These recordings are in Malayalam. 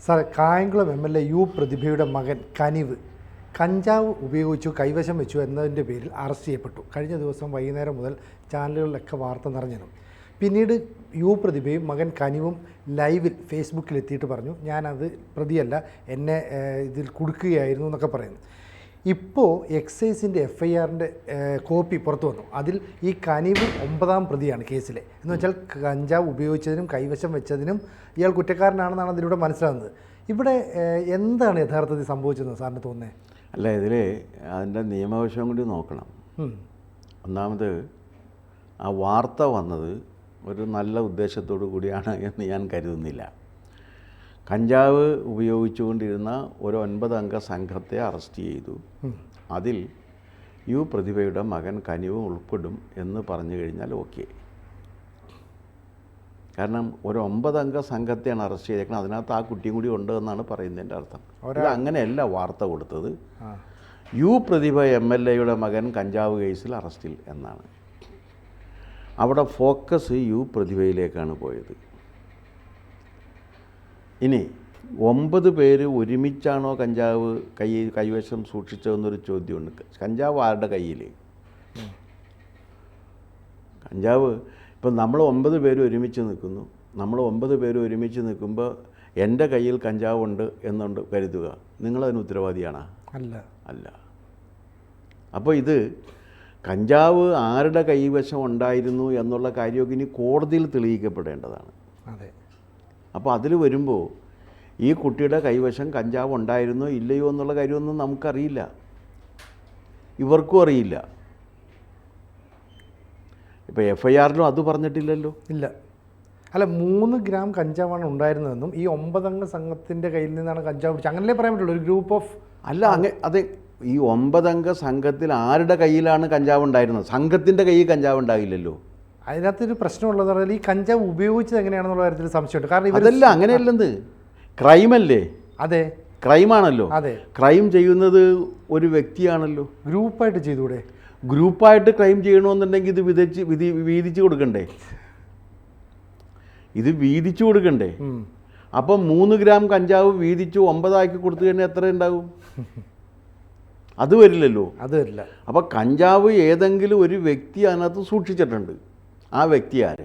സാർ, കായംകുളം MLA യു പ്രതിഭയുടെ മകൻ കനിവ് കഞ്ചാവ് ഉപയോഗിച്ചു കൈവശം വെച്ചു എന്നതിൻ്റെ പേരിൽ അറസ്റ്റ് ചെയ്യപ്പെട്ടു. കഴിഞ്ഞ ദിവസം വൈകുന്നേരം മുതൽ ചാനലുകളിലൊക്കെ വാർത്ത നിറഞ്ഞിരുന്നു. പിന്നീട് യു പ്രതിഭയും മകൻ കനിവും ലൈവിൽ ഫേസ്ബുക്കിലെത്തിയിട്ട് പറഞ്ഞു, ഞാനത് പ്രതിയല്ല, എന്നെ ഇതിൽ കുടുക്കുകയായിരുന്നു എന്നൊക്കെ പറയുന്നു. ഇപ്പോൾ എക്സൈസിൻ്റെ FIRൻ്റെ കോപ്പി പുറത്തു വന്നു. അതിൽ ഈ കനിവ് 9ാം പ്രതിയാണ് കേസിലെ. എന്ന് വെച്ചാൽ കഞ്ചാവ് ഉപയോഗിച്ചതിനും കൈവശം വെച്ചതിനും ഇയാൾ കുറ്റക്കാരനാണെന്നാണ് അതിലൂടെ മനസ്സിലാകുന്നത്. ഇവിടെ എന്താണ് യഥാർത്ഥത്തിൽ സംഭവിച്ചതെന്ന് സാറിന് തോന്നുന്നത്? അല്ല, ഇതിൽ അതിൻ്റെ നിയമവശം കൂടി നോക്കണം. ഒന്നാമത് ആ വാർത്ത വന്നത് ഒരു നല്ല ഉദ്ദേശത്തോടു കൂടിയാണ് എന്ന് ഞാൻ കരുതുന്നില്ല. കഞ്ചാവ് ഉപയോഗിച്ചുകൊണ്ടിരുന്ന ഒരു 9 അംഗ സംഘത്തെ അറസ്റ്റ് ചെയ്തു. അതിൽ യു പ്രതിഭയുടെ മകൻ കനിവും ഉൾപ്പെടും എന്ന് പറഞ്ഞു കഴിഞ്ഞാൽ ഓക്കെ. കാരണം ഒരു 9 അംഗ സംഘത്തെയാണ് അറസ്റ്റ് ചെയ്തേക്കുന്നത്. അതിനകത്ത് ആ കുട്ടിയും കൂടി ഉണ്ട് എന്നാണ് പറയുന്നതിൻ്റെ അർത്ഥം. ഇത് അങ്ങനെയല്ല വാർത്ത കൊടുത്തത്. യു പ്രതിഭ MLAയുടെ മകൻ കഞ്ചാവ് കേസിൽ അറസ്റ്റിൽ എന്നാണ്. അവിടെ ഫോക്കസ് യു പ്രതിഭയിലേക്കാണ് പോയത്. ഇനി 9 പേര് ഒരുമിച്ചാണോ കഞ്ചാവ് കൈവശം സൂക്ഷിച്ചതെന്നൊരു ചോദ്യമുണ്ട്. കഞ്ചാവ് ആരുടെ കയ്യിൽ? കഞ്ചാവ് ഇപ്പം നമ്മൾ 9 പേര് ഒരുമിച്ച് നിൽക്കുന്നു. നമ്മൾ 9 പേര് ഒരുമിച്ച് നിൽക്കുമ്പോൾ എൻ്റെ കയ്യിൽ കഞ്ചാവുണ്ട് എന്നുണ്ട് കരുതുക. നിങ്ങളതിന് ഉത്തരവാദിയാണോ? അല്ല. അപ്പോൾ ഇത് കഞ്ചാവ് ആരുടെ കൈവശം ഉണ്ടായിരുന്നു എന്നുള്ള കാര്യമൊക്കെ ഇനി കോടതിയിൽ തെളിയിക്കപ്പെടേണ്ടതാണ്. അതെ. അപ്പോൾ അതിൽ വരുമ്പോൾ ഈ കുട്ടിയുടെ കൈവശം കഞ്ചാവ് ഉണ്ടായിരുന്നോ ഇല്ലയോ എന്നുള്ള കാര്യമൊന്നും നമുക്കറിയില്ല, ഇവർക്കും അറിയില്ല. ഇപ്പോൾ FIRലും അത് പറഞ്ഞിട്ടില്ലല്ലോ. ഇല്ല. അല്ല, 3 ഗ്രാം കഞ്ചാവാണ് ഉണ്ടായിരുന്നതെന്നും ഈ 9 അംഗ സംഘത്തിൻ്റെ കയ്യിൽ നിന്നാണ് കഞ്ചാവ് പിടിച്ചത്, അങ്ങനല്ലേ പറയാൻ പറ്റുള്ളൂ. ഒരു ഗ്രൂപ്പ് ഓഫ് അതെ, ഈ 9 അംഗ സംഘത്തിൽ ആരുടെ കയ്യിലാണ് കഞ്ചാവ് ഉണ്ടായിരുന്നത്? സംഘത്തിൻ്റെ കയ്യിൽ കഞ്ചാവ് ഉണ്ടാകില്ലല്ലോ. അതിനകത്തൊരു പ്രശ്നമുള്ളത് പറഞ്ഞാൽ ഈ കഞ്ചാവ് ഉപയോഗിച്ചത് എങ്ങനെയാണെന്നുള്ള കാര്യത്തിൽ സംശയമുണ്ട്. കാരണം ഇതല്ല അങ്ങനെയല്ലെന്ന്, ക്രൈമല്ലേ? അതെ, ക്രൈമാണല്ലോ. അതെ, ക്രൈം ചെയ്യുന്നത് ഒരു വ്യക്തിയാണല്ലോ. ഗ്രൂപ്പായിട്ട് ചെയ്തുകൂടെ? ഗ്രൂപ്പായിട്ട് ക്രൈം ചെയ്യണമെന്നുണ്ടെങ്കിൽ ഇത് വീതിച്ച് കൊടുക്കണ്ടേ? ഇത് വീതിച്ചു കൊടുക്കണ്ടേ? അപ്പം 3 ഗ്രാം കഞ്ചാവ് വീതിച്ചു 9 ആക്കി കൊടുത്തു കഴിഞ്ഞാൽ എത്ര ഉണ്ടാവും? അത് വരില്ലല്ലോ. അത് വരില്ല. അപ്പോൾ കഞ്ചാവ് ഏതെങ്കിലും ഒരു വ്യക്തി അതിനകത്ത് സൂക്ഷിച്ചിട്ടുണ്ട്. ആ വ്യക്തി ആര്?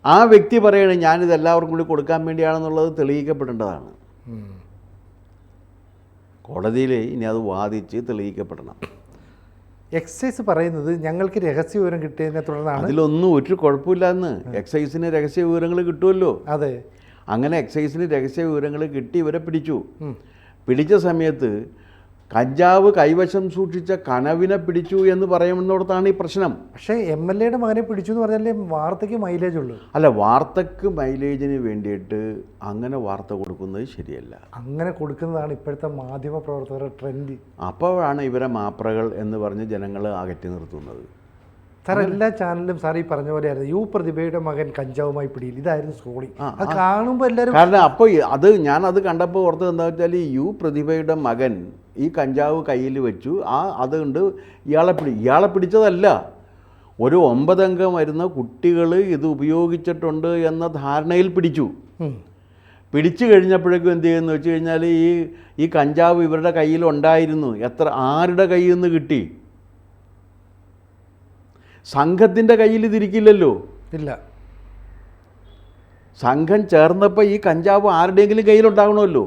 ആ വ്യക്തി പറയണേ ഞാനിത് എല്ലാവർക്കും കൂടി കൊടുക്കാൻ വേണ്ടിയാണെന്നുള്ളത് തെളിയിക്കപ്പെടേണ്ടതാണ്. കോടതിയിൽ ഇനി അത് വാദിച്ച് തെളിയിക്കപ്പെടണം. എക്സൈസ് പറയുന്നത് ഞങ്ങൾക്ക് രഹസ്യ വിവരം കിട്ടിയതിനെ തുടർന്നാണ്. അതിലൊന്നും ഒരു കുഴപ്പമില്ലെന്ന്. എക്സൈസിന് രഹസ്യ വിവരങ്ങൾ കിട്ടുമല്ലോ. അതെ. അങ്ങനെ എക്സൈസിന് രഹസ്യ വിവരങ്ങൾ കിട്ടി ഇവരെ പിടിച്ചു. പിടിച്ച സമയത്ത് കഞ്ചാവ് കൈവശം സൂക്ഷിച്ച കനവിനെ പിടിച്ചു എന്ന് പറയുന്നിടത്താണ് ഈ പ്രശ്നം. പക്ഷേ MLAയുടെ മകനെ പിടിച്ചു എന്ന് പറഞ്ഞാലേ വാർത്തയ്ക്ക് മൈലേജ് ഉള്ളൂ. അല്ല, വാർത്തയ്ക്ക് മൈലേജിന് വേണ്ടിയിട്ട് അങ്ങനെ വാർത്ത കൊടുക്കുന്നത് ശരിയല്ല. അങ്ങനെ കൊടുക്കുന്നതാണ് ഇപ്പോഴത്തെ മാധ്യമ പ്രവർത്തകരുടെ ട്രെൻഡ്. അപ്പോഴാണ് ഇവരെ മാപ്രകൾ എന്ന് പറഞ്ഞ് ജനങ്ങൾ അകറ്റി നിർത്തുന്നത്. സാർ, എല്ലാ ചാനലിലും സാർ ഈ പറഞ്ഞ പോലെയായിരുന്നു യു പ്രതിഭയുടെ മകൻ കഞ്ചാവുമായി പിടിയിൽ. ഇതായിരുന്നു സ്റ്റോറി. അത് കാണുമ്പോൾ എല്ലാവരും കാരണം അപ്പോൾ ഞാനത് കണ്ടപ്പോൾ ഓർത്തത് എന്താ വെച്ചാൽ ഈ യു പ്രതിഭയുടെ മകൻ ഈ കഞ്ചാവ് കയ്യിൽ വെച്ചു. അതുകൊണ്ട് ഇയാളെ പിടിച്ചതല്ല, ഒരു 9 അംഗം വരുന്ന കുട്ടികൾ ഇത് ഉപയോഗിച്ചിട്ടുണ്ട് എന്ന ധാരണയിൽ പിടിച്ചു. പിടിച്ചു കഴിഞ്ഞപ്പോഴേക്കും എന്ത് ചെയ്യുമെന്ന് വെച്ച് കഴിഞ്ഞാൽ ഈ കഞ്ചാവ് ഇവരുടെ കയ്യിലുണ്ടായിരുന്നു. ആരുടെ കയ്യിൽ നിന്ന് കിട്ടി? സംഘത്തിൻ്റെ കയ്യിൽ ഇതിരിക്കില്ലല്ലോ. ഇല്ല. സംഘം ചേർന്നപ്പോൾ ഈ കഞ്ചാവ് ആരുടെയെങ്കിലും കയ്യിലുണ്ടാകണമല്ലോ.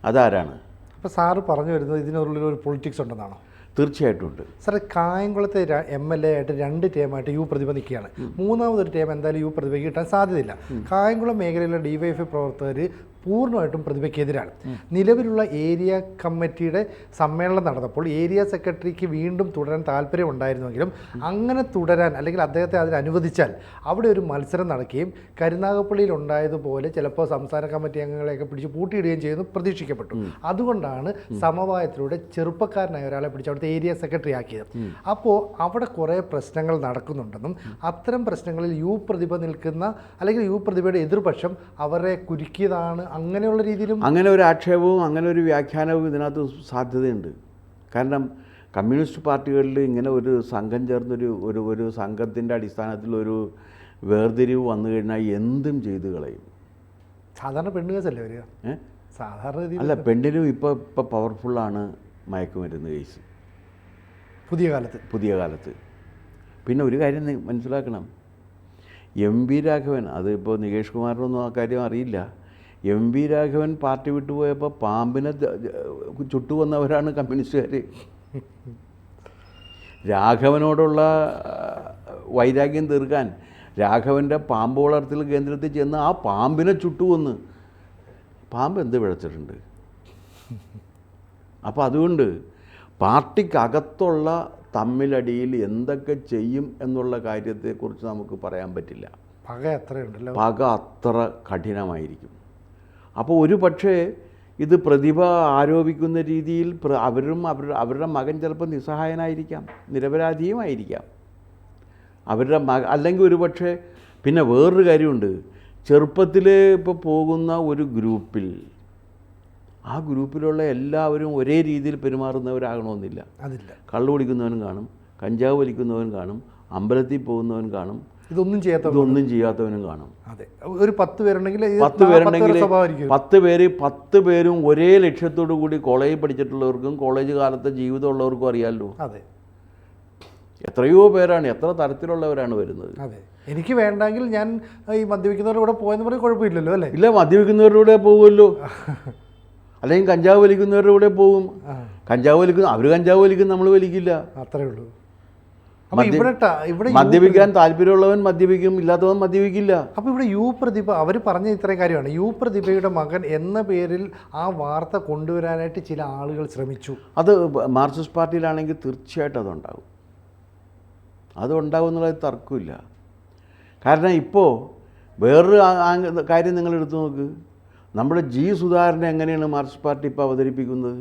അതാരാണ്? അപ്പോൾ സാറ് പറഞ്ഞു വരുന്നത് ഇതിനുള്ളിലൊരു പൊളിറ്റിക്സ് ഉണ്ടെന്നാണോ? തീർച്ചയായിട്ടും ഉണ്ട്. സാറേ, കായംകുളത്തെ MLA ആയിട്ട് 2 ടേമായിട്ട് യു പ്രതിഭ നിൽക്കുകയാണ്. 3ാമതൊരു ടേം എന്തായാലും യു പ്രതിഭയ്ക്ക് കിട്ടാൻ സാധ്യതയില്ല. കായംകുളം മേഖലയിലെ DYFI പ്രവർത്തകർ പൂർണ്ണമായിട്ടും പ്രതിഭയ്ക്കെതിരാണ്. നിലവിലുള്ള ഏരിയ കമ്മിറ്റിയുടെ സമ്മേളനം നടന്നപ്പോൾ ഏരിയ സെക്രട്ടറിക്ക് വീണ്ടും തുടരാൻ താല്പര്യമുണ്ടായിരുന്നെങ്കിലും അങ്ങനെ തുടരാൻ അല്ലെങ്കിൽ അദ്ദേഹത്തെ അതിന് അനുവദിച്ചാൽ അവിടെ ഒരു മത്സരം നടക്കുകയും കരുനാഗപ്പള്ളിയിൽ ഉണ്ടായതുപോലെ ചിലപ്പോൾ സംസ്ഥാന കമ്മിറ്റി അംഗങ്ങളെയൊക്കെ പിടിച്ച് പൂട്ടിയിടുകയും ചെയ്യുന്നു പ്രതീക്ഷിക്കപ്പെട്ടു. അതുകൊണ്ടാണ് സമവായത്തിലൂടെ ചെറുപ്പക്കാരനായ ഒരാളെ പിടിച്ച് അവിടുത്തെ ഏരിയ സെക്രട്ടറി ആക്കിയത്. അപ്പോൾ അവിടെ കുറേ പ്രശ്നങ്ങൾ നടക്കുന്നുണ്ടെന്നും അത്തരം പ്രശ്നങ്ങളിൽ യു പ്രതിഭ നിൽക്കുന്ന അല്ലെങ്കിൽ യു പ്രതിഭയുടെ എതിർപക്ഷം അവരെ കുരുക്കിയതാണ്, അങ്ങനെയുള്ള രീതിയിലും അങ്ങനെ ഒരു ആക്ഷേപവും അങ്ങനെ ഒരു വ്യാഖ്യാനവും ഇതിനകത്ത് സാധ്യതയുണ്ട്. കാരണം കമ്മ്യൂണിസ്റ്റ് പാർട്ടികളിൽ ഇങ്ങനെ ഒരു സംഘം ചേർന്നൊരു ഒരു സംഘത്തിൻ്റെ അടിസ്ഥാനത്തിൽ വേർതിരിവ് വന്നു കഴിഞ്ഞാൽ എന്തും ചെയ്തു കളയും. സാധാരണ പെണ്ണുകേസല്ലേ വരിക? സാധാരണ രീതിയിൽ അല്ല, പെണ്ണിനും ഇപ്പോൾ പവർഫുള്ളാണ് മയക്കുമരുന്ന് കേസ് പുതിയ കാലത്ത്. പിന്നെ ഒരു കാര്യം മനസ്സിലാക്കണം, എം വി രാഘവൻ, അതിപ്പോൾ നികേഷ് കുമാറിനൊന്നും ആ കാര്യം അറിയില്ല, എം വി രാഘവൻ പാർട്ടി വിട്ടുപോയപ്പോൾ പാമ്പിനെ ചുട്ടുവന്നവരാണ് കമ്മ്യൂണിസ്റ്റുകാർ. രാഘവനോടുള്ള വൈരാഗ്യം തീർക്കാൻ രാഘവൻ്റെ പാമ്പ് വളർത്തൽ കേന്ദ്രത്തിൽ ചെന്ന് ആ പാമ്പിനെ ചുട്ടുവന്ന്. പാമ്പ് എന്ത് പിഴച്ചിട്ടുണ്ട്? അപ്പോൾ അതുകൊണ്ട് പാർട്ടിക്കകത്തുള്ള തമ്മിലടിയിൽ എന്തൊക്കെ ചെയ്യും എന്നുള്ള കാര്യത്തെക്കുറിച്ച് നമുക്ക് പറയാൻ പറ്റില്ല. പക അത്ര കഠിനമായിരിക്കും. അപ്പോൾ ഒരു പക്ഷേ ഇത് പ്രതിഭ ആരോപിക്കുന്ന രീതിയിൽ അവരുടെ മകൻ ചിലപ്പോൾ നിസ്സഹായനായിരിക്കാം, നിരപരാധിയുമായിരിക്കാം. അല്ലെങ്കിൽ ഒരു പക്ഷേ പിന്നെ വേറൊരു കാര്യമുണ്ട്, ചെറുപ്പത്തിൽ ഇപ്പോൾ പോകുന്ന ഒരു ഗ്രൂപ്പിൽ ആ ഗ്രൂപ്പിലുള്ള എല്ലാവരും ഒരേ രീതിയിൽ പെരുമാറുന്നവരാകണമെന്നില്ല. കള്ളു കുടിക്കുന്നവനും കാണും, കഞ്ചാവ് വലിക്കുന്നവൻ കാണും, അമ്പലത്തിൽ പോകുന്നവൻ കാണും, ഇതൊന്നും ചെയ്യാത്തവനും കാണും. ഒരു 10 പേരുണ്ടെങ്കിൽ 10 പേരും ഒരേ ലക്ഷ്യത്തോടു കൂടി കോളേജിൽ പഠിച്ചിട്ടുള്ളവർക്കും കോളേജ് കാലത്തെ ജീവിതമുള്ളവർക്കും അറിയാമല്ലോ. എത്രയോ പേരാണ്, എത്ര തരത്തിലുള്ളവരാണ് വരുന്നത്. എനിക്ക് വേണ്ടെങ്കിൽ ഞാൻ ഈ മദ്യപിക്കുന്നവരുടെ കൂടെ പോയെന്ന് പറഞ്ഞാൽ കുഴപ്പമില്ലല്ലോ അല്ലേ? ഇല്ല, മദ്യപിക്കുന്നവരുടെ കൂടെ പോകുമല്ലോ. അല്ലെങ്കിൽ കഞ്ചാവ് വലിക്കുന്നവരുടെ കൂടെ പോകും. കഞ്ചാവ് വലിക്കും, നമ്മൾ വലിക്കില്ല, അത്രേ ഉള്ളൂ. മദ്യപിക്കാൻ താല്പര്യമുള്ളവൻ മദ്യപിക്കും, ഇല്ലാത്തവൻ മദ്യപിക്കില്ല. അപ്പോൾ ഇവിടെ യു പ്രതിഭ അവർ പറഞ്ഞ ഇത്രയും കാര്യമാണ്. യു പ്രതിഭയുടെ മകൻ എന്ന പേരിൽ ആ വാർത്ത കൊണ്ടുവരാനായിട്ട് ചില ആളുകൾ ശ്രമിച്ചു. അത് മാർക്സിസ്റ്റ് പാർട്ടിയിലാണെങ്കിൽ തീർച്ചയായിട്ടും അതുണ്ടാവും എന്നുള്ളത് തർക്കമില്ല. കാരണം ഇപ്പോൾ വേറൊരു കാര്യം നിങ്ങൾ എടുത്തു നോക്ക്, നമ്മുടെ ജി സുധാകരനെ എങ്ങനെയാണ് മാർക്സിസ്റ്റ് പാർട്ടി ഇപ്പോൾ അവതരിപ്പിക്കുന്നത്?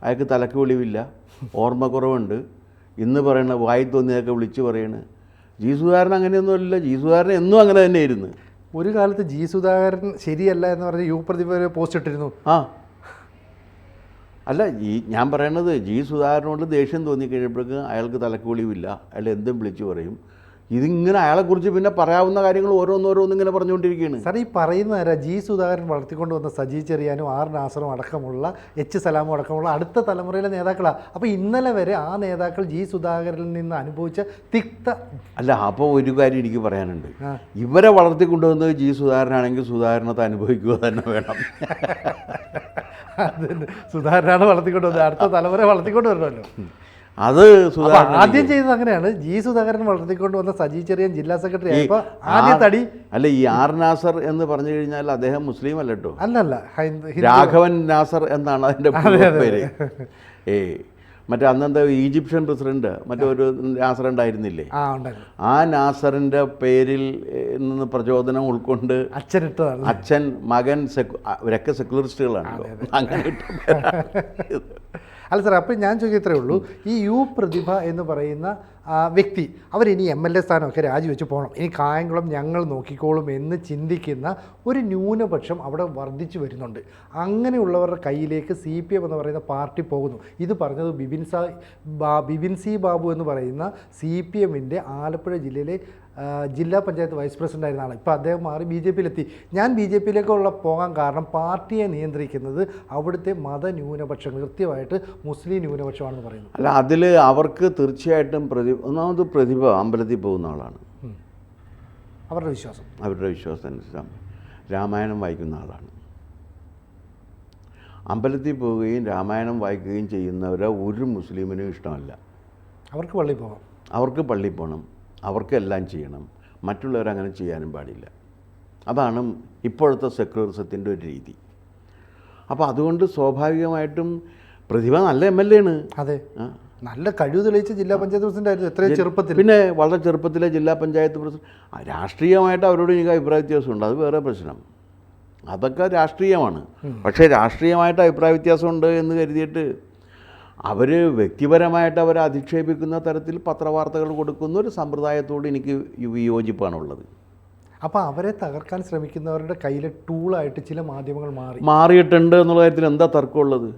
അയാൾക്ക് തലക്ക് വെളിവില്ല, ഓർമ്മക്കുറവുണ്ട്, ഇന്ന് പറയണ വായി തോന്നിയൊക്കെ വിളിച്ച് പറയണ്. ജി സുധാകരൻ അങ്ങനെയൊന്നുമല്ല, ജി സുധാകരൻ എന്നും അങ്ങനെ തന്നെയായിരുന്നു. ഒരു കാലത്ത് ജി സുധാകരൻ ശരിയല്ല എന്ന് പറഞ്ഞ് യു പ്രതിഭ പോസ്റ്റ് ഇട്ടിരുന്നു. അല്ല, ഞാൻ പറയണത് ജി സുധാകരനോട് ദേഷ്യം തോന്നിക്കഴിഞ്ഞപ്പോഴേക്കും അയാൾക്ക് തലക്ക് വെളിവില്ല, അയാൾ എന്തും വിളിച്ച് പറയും. ഇതിങ്ങനെ അയാളെക്കുറിച്ച് പിന്നെ പറയാവുന്ന കാര്യങ്ങൾ ഓരോന്നിങ്ങനെ പറഞ്ഞുകൊണ്ടിരിക്കുകയാണ്. സാർ, ഈ പറയുന്ന ജി സുധാകരൻ വളർത്തിക്കൊണ്ട് വന്ന സജി ചെറിയാനും ആർ നാസറും അടക്കമുള്ള എച്ച് സലാമും അടക്കമുള്ള അടുത്ത തലമുറയിലെ നേതാക്കളാണ്. അപ്പോൾ ഇന്നലെ വരെ ആ നേതാക്കൾ ജി സുധാകരനിൽ നിന്ന് അനുഭവിച്ച അല്ല. അപ്പോൾ ഒരു കാര്യം എനിക്ക് പറയാനുണ്ട്, ഇവരെ വളർത്തിക്കൊണ്ടുവന്നത് ജി സുധാകരനാണെങ്കിൽ സുധാകരനത്തെ അനുഭവിക്കുക തന്നെ വേണം. സുധാകരനാണ് വളർത്തിക്കൊണ്ടുവന്നത്, അടുത്ത തലമുറ വളർത്തിക്കൊണ്ട് വരണമല്ലോ. അത് ആദ്യം ചെയ്തത് അങ്ങനെയാണ്. ജി സുധാകരൻ വളർത്തിക്കൊണ്ട് വന്ന സജി ചെറിയാൻ ജില്ലാ സെക്രട്ടറി ആയപ്പോൾ ആദ്യത്തടി. അല്ല, ഈ ആർ നാസർ എന്ന് പറഞ്ഞു കഴിഞ്ഞാൽ അദ്ദേഹം മുസ്ലിം അല്ലട്ടോ. അല്ലല്ല, രാഘവൻ നാസർ എന്നാണ് അതിൻ്റെ പേര്. മറ്റേ അന്നത്തെ ഈജിപ്ഷ്യൻ പ്രസിഡന്റ് മറ്റൊരു നാസർ ഉണ്ടായിരുന്നില്ലേ, ആ നാസറിൻ്റെ പേരിൽ നിന്ന് പ്രചോദനം ഉൾക്കൊണ്ട് അച്ഛൻ മകൻ ഇവരൊക്കെ സെക്കുലറിസ്റ്റുകളാണല്ലോ, അങ്ങനെ ഇട്ട. അല്ല സാർ, അപ്പോൾ ഞാൻ ചോദിക്കത്രേ ഉള്ളൂ, ഈ യു പ്രതിഭ എന്ന് പറയുന്ന വ്യക്തി അവരിനി MLA സ്ഥാനമൊക്കെ രാജിവെച്ച് പോകണം, ഇനി കായംകുളം ഞങ്ങൾ നോക്കിക്കോളും എന്ന് ചിന്തിക്കുന്ന ഒരു ന്യൂനപക്ഷം അവിടെ വർദ്ധിച്ചു വരുന്നുണ്ട്. അങ്ങനെയുള്ളവരുടെ കയ്യിലേക്ക് CPM എന്ന് പറയുന്ന പാർട്ടി പോകുന്നു. ഇത് പറഞ്ഞത് ബിബിൻ സി ബാബു എന്ന് പറയുന്ന CPMൻ്റെ ആലപ്പുഴ ജില്ലയിലെ ജില്ലാ പഞ്ചായത്ത് വൈസ് പ്രസിഡന്റ് ആയിരുന്ന ആളാണ്. ഇപ്പോൾ അദ്ദേഹം മാറി BJPയിലെത്തി. ഞാൻ BJPയിലേക്കുള്ള പോകാൻ കാരണം പാർട്ടിയെ നിയന്ത്രിക്കുന്നത് അവിടുത്തെ മതന്യൂനപക്ഷങ്ങൾ, കൃത്യമായിട്ട് മുസ്ലിം ന്യൂനപക്ഷമാണെന്ന് പറയുന്നു. അല്ല, അതിൽ അവർക്ക് തീർച്ചയായിട്ടും ഒന്നാമത് പ്രതിഭ അമ്പലത്തിൽ പോകുന്ന ആളാണ്, അവരുടെ വിശ്വാസം അനുസരിച്ച് രാമായണം വായിക്കുന്ന ആളാണ്. അമ്പലത്തിൽ പോവുകയും രാമായണം വായിക്കുകയും ചെയ്യുന്നവരെ ഒരു മുസ്ലിമിനും ഇഷ്ടമല്ല. അവർക്ക് പള്ളിയിൽ പോകണം, അവർക്കെല്ലാം ചെയ്യണം, മറ്റുള്ളവരങ്ങനെ ചെയ്യാനും പാടില്ല. അതാണ് ഇപ്പോഴത്തെ സെക്യുലറിസത്തിൻ്റെ ഒരു രീതി. അപ്പോൾ അതുകൊണ്ട് സ്വാഭാവികമായിട്ടും പ്രതിഭ നല്ല MLA ആണ്. അതെ, നല്ല കഴിവ് തെളിയിച്ച ജില്ലാ പഞ്ചായത്ത് പ്രസിഡന്റ് ആയിരുന്നു എത്രയും ചെറുപ്പത്തിൽ. പിന്നെ വളരെ ചെറുപ്പത്തിലെ ജില്ലാ പഞ്ചായത്ത് പ്രസിഡന്റ്. രാഷ്ട്രീയമായിട്ട് അവരോട് എനിക്ക് അഭിപ്രായ വ്യത്യാസമുണ്ട്, അത് വേറെ പ്രശ്നം, അതൊക്കെ രാഷ്ട്രീയമാണ്. പക്ഷേ രാഷ്ട്രീയമായിട്ട് അഭിപ്രായ വ്യത്യാസമുണ്ട് എന്ന് കരുതിയിട്ട് അവർ വ്യക്തിപരമായിട്ട് അവരെ അധിക്ഷേപിക്കുന്ന തരത്തിൽ പത്രവാർത്തകൾ കൊടുക്കുന്ന ഒരു സമ്പ്രദായത്തോട് എനിക്ക് വിയോജിപ്പാണുള്ളത്. അപ്പോൾ അവരെ തകർക്കാൻ ശ്രമിക്കുന്നവരുടെ കയ്യിലെ ടൂളായിട്ട് ചില മാധ്യമങ്ങൾ മാറിയിട്ടുണ്ട് എന്നുള്ള കാര്യത്തിൽ എന്താ തർക്കമുള്ളത്?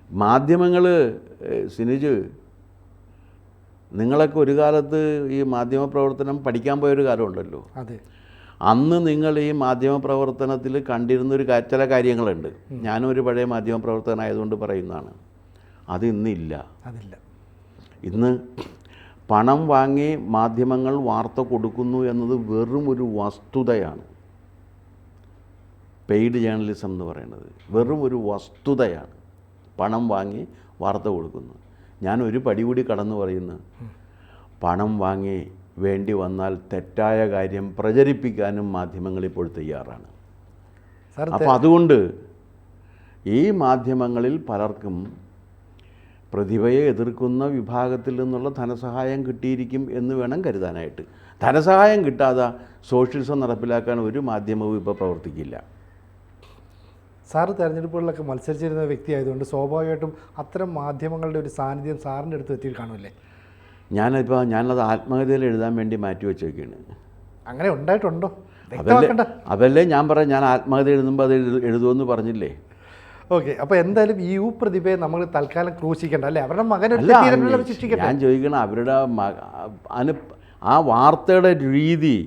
മാധ്യമങ്ങൾ സിനിജ് നിങ്ങളൊക്കെ ഒരു കാലത്ത് ഈ മാധ്യമപ്രവർത്തനം പഠിക്കാൻ പോയൊരു കാലമുണ്ടല്ലോ. അതെ. അന്ന് നിങ്ങൾ ഈ മാധ്യമപ്രവർത്തനത്തിൽ കണ്ടിരുന്നൊരു ചില കാര്യങ്ങളുണ്ട്. ഞാനും ഒരു പഴയ മാധ്യമപ്രവർത്തകനായതുകൊണ്ട് പറയുന്നതാണ്. അത് ഇന്നില്ല. അതില്ല. ഇന്ന് പണം വാങ്ങി മാധ്യമങ്ങൾ വാർത്ത കൊടുക്കുന്നു എന്നത് വെറും ഒരു വസ്തുതയാണ്. പെയ്ഡ് ജേർണലിസം എന്ന് പറയുന്നത് വെറും ഒരു വസ്തുതയാണ്. പണം വാങ്ങി വാർത്ത കൊടുക്കുന്നു. ഞാൻ ഒരു പടി കൂടി കടന്നു പറയുന്നു, പണം വാങ്ങി വേണ്ടി വന്നാൽ തെറ്റായ കാര്യം പ്രചരിപ്പിക്കാനും മാധ്യമങ്ങൾ ഇപ്പോൾ തയ്യാറാണ്. അപ്പോൾ അതുകൊണ്ട് ഈ മാധ്യമങ്ങളിൽ പലർക്കും പ്രതിഭയെ എതിർക്കുന്ന വിഭാഗത്തിൽ നിന്നുള്ള ധനസഹായം കിട്ടിയിരിക്കും എന്ന് വേണം കരുതാനായിട്ട്. ധനസഹായം കിട്ടാതെ സോഷ്യലിസം നടപ്പിലാക്കാൻ ഒരു മാധ്യമവും ഇപ്പോൾ പ്രവർത്തിക്കില്ല. സാറ് തെരഞ്ഞെടുപ്പുകളിലൊക്കെ മത്സരിച്ചിരുന്ന വ്യക്തിയായതുകൊണ്ട് സ്വാഭാവികമായിട്ടും അത്തരം മാധ്യമങ്ങളുടെ ഒരു സാന്നിധ്യം സാറിൻ്റെ അടുത്ത് എത്തി കാണുമല്ലേ? ഞാനത് ആത്മകഥയിൽ എഴുതാൻ വേണ്ടി മാറ്റി വെച്ചേക്കാണ്. അങ്ങനെ ഉണ്ടായിട്ടുണ്ടോ? അതല്ലേ ഞാൻ പറയാം, ഞാൻ ആത്മകഥ എഴുതുമ്പോൾ അത് എഴുതുമെന്ന് പറഞ്ഞില്ലേ? ഓക്കെ. അപ്പോൾ എന്തായാലും ഈ പ്രതിഭയെ നമ്മൾ തൽക്കാലം ക്രൂശിക്കണ്ട അല്ലേ? അവരുടെ മകനെ ഞാൻ ചോദിക്കണം, അവരുടെ ആ വാർത്തയുടെ രീതി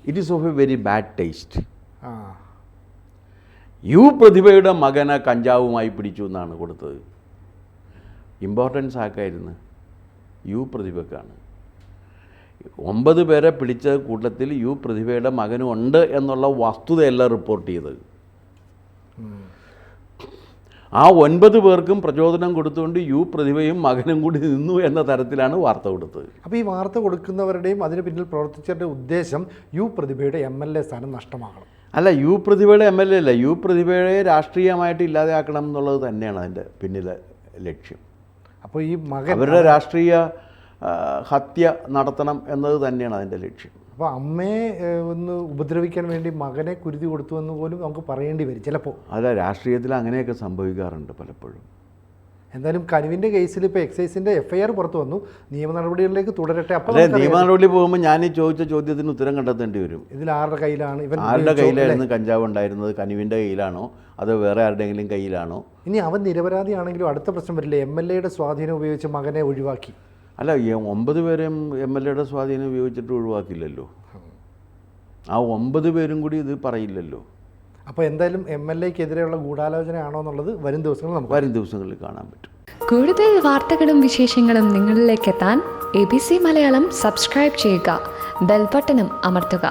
it is of a very bad taste. പ്രതിഭയുടെ മകനെ കഞ്ചാവുമായി പിടിച്ചു എന്നാണ് കൊടുത്തത്. ഇമ്പോർട്ടൻസ് ആക്കായിരുന്നു പ്രതിഭക്കാണ്. 9 പേരെ പിടിച്ച കൂട്ടത്തിൽ പ്രതിഭയുടെ മകനും ഉണ്ട് എന്നുള്ള വസ്തുതയല്ല റിപ്പോർട്ട് ചെയ്തത്. ആ 9 പേർക്കും പ്രചോദനം കൊടുത്തുകൊണ്ട് പ്രതിഭയും മകനും കൂടി നിന്നു എന്ന തരത്തിലാണ് വാർത്ത കൊടുത്തത്. അപ്പോൾ ഈ വാർത്ത കൊടുക്കുന്നവരുടെയും അതിന് പിന്നിൽ പ്രവർത്തിച്ചവരുടെ ഉദ്ദേശം പ്രതിഭയുടെ MLA സ്ഥാനം നഷ്ടമാകണം. അല്ല, പ്രതിഭയുടെ MLA അല്ല, പ്രതിഭയെ രാഷ്ട്രീയമായിട്ട് ഇല്ലാതെയാക്കണം എന്നുള്ളത് തന്നെയാണ് അതിൻ്റെ പിന്നിലെ ലക്ഷ്യം. അപ്പോൾ ഈ മകൻ അവരുടെ രാഷ്ട്രീയ ഹത്യ നടത്തണം എന്നത് തന്നെയാണ് അതിൻ്റെ ലക്ഷ്യം. അപ്പോൾ അമ്മയെ ഒന്ന് ഉപദ്രവിക്കാൻ വേണ്ടി മകനെ കുരുതി കൊടുത്തു എന്ന് പോലും നമുക്ക് പറയേണ്ടി വരും ചിലപ്പോൾ. അല്ല, രാഷ്ട്രീയത്തിൽ അങ്ങനെയൊക്കെ സംഭവിക്കാറുണ്ട് പലപ്പോഴും. എന്തായാലും കനുവിൻ്റെ കേസിൽ ഇപ്പോൾ എക്സൈസിൻ്റെ FIR പുറത്തു വന്നു. നിയമ നടപടികളിലേക്ക് തുടരട്ടെ. അപ്പോൾ നിയമ നടപടി പോകുമ്പോൾ ഞാൻ ഈ ചോദിച്ച ചോദ്യത്തിന് ഉത്തരം കണ്ടെത്തേണ്ടി വരും. ഇതിൽ ആരുടെ കയ്യിലാണ് ആരുടെ കയ്യിലായിരുന്നു കഞ്ചാവ് ഉണ്ടായിരുന്നത്? കനുവിൻ്റെ കയ്യിലാണോ അതോ വേറെ ആരുടെയെങ്കിലും കയ്യിലാണോ? ഇനി അവൻ നിരപരാധിയാണെങ്കിലും അടുത്ത പ്രശ്നം വരില്ലേ? MLAയുടെ സ്വാധീനം ഉപയോഗിച്ച് മകനെ ഒഴിവാക്കി. അല്ല, 9 പേരെയും MLAയുടെ സ്വാധീനം ഉപയോഗിച്ചിട്ട് ഒഴിവാക്കില്ലല്ലോ. ആ 9 പേരും കൂടി ഇത് പറയില്ലല്ലോ. അപ്പോൾ എന്തായാലും MLAക്കെതിരെയുള്ള ഗൂഢാലോചനയാണോ എന്നുള്ളത് വരും ദിവസങ്ങളിൽ കാണാൻ പറ്റും. കൂടുതൽ വാർത്തകളും വിശേഷങ്ങളും നിങ്ങളിലേക്ക് എത്താൻ ABC മലയാളം സബ്സ്ക്രൈബ് ചെയ്യുക, ബെൽ ബട്ടണും അമർത്തുക.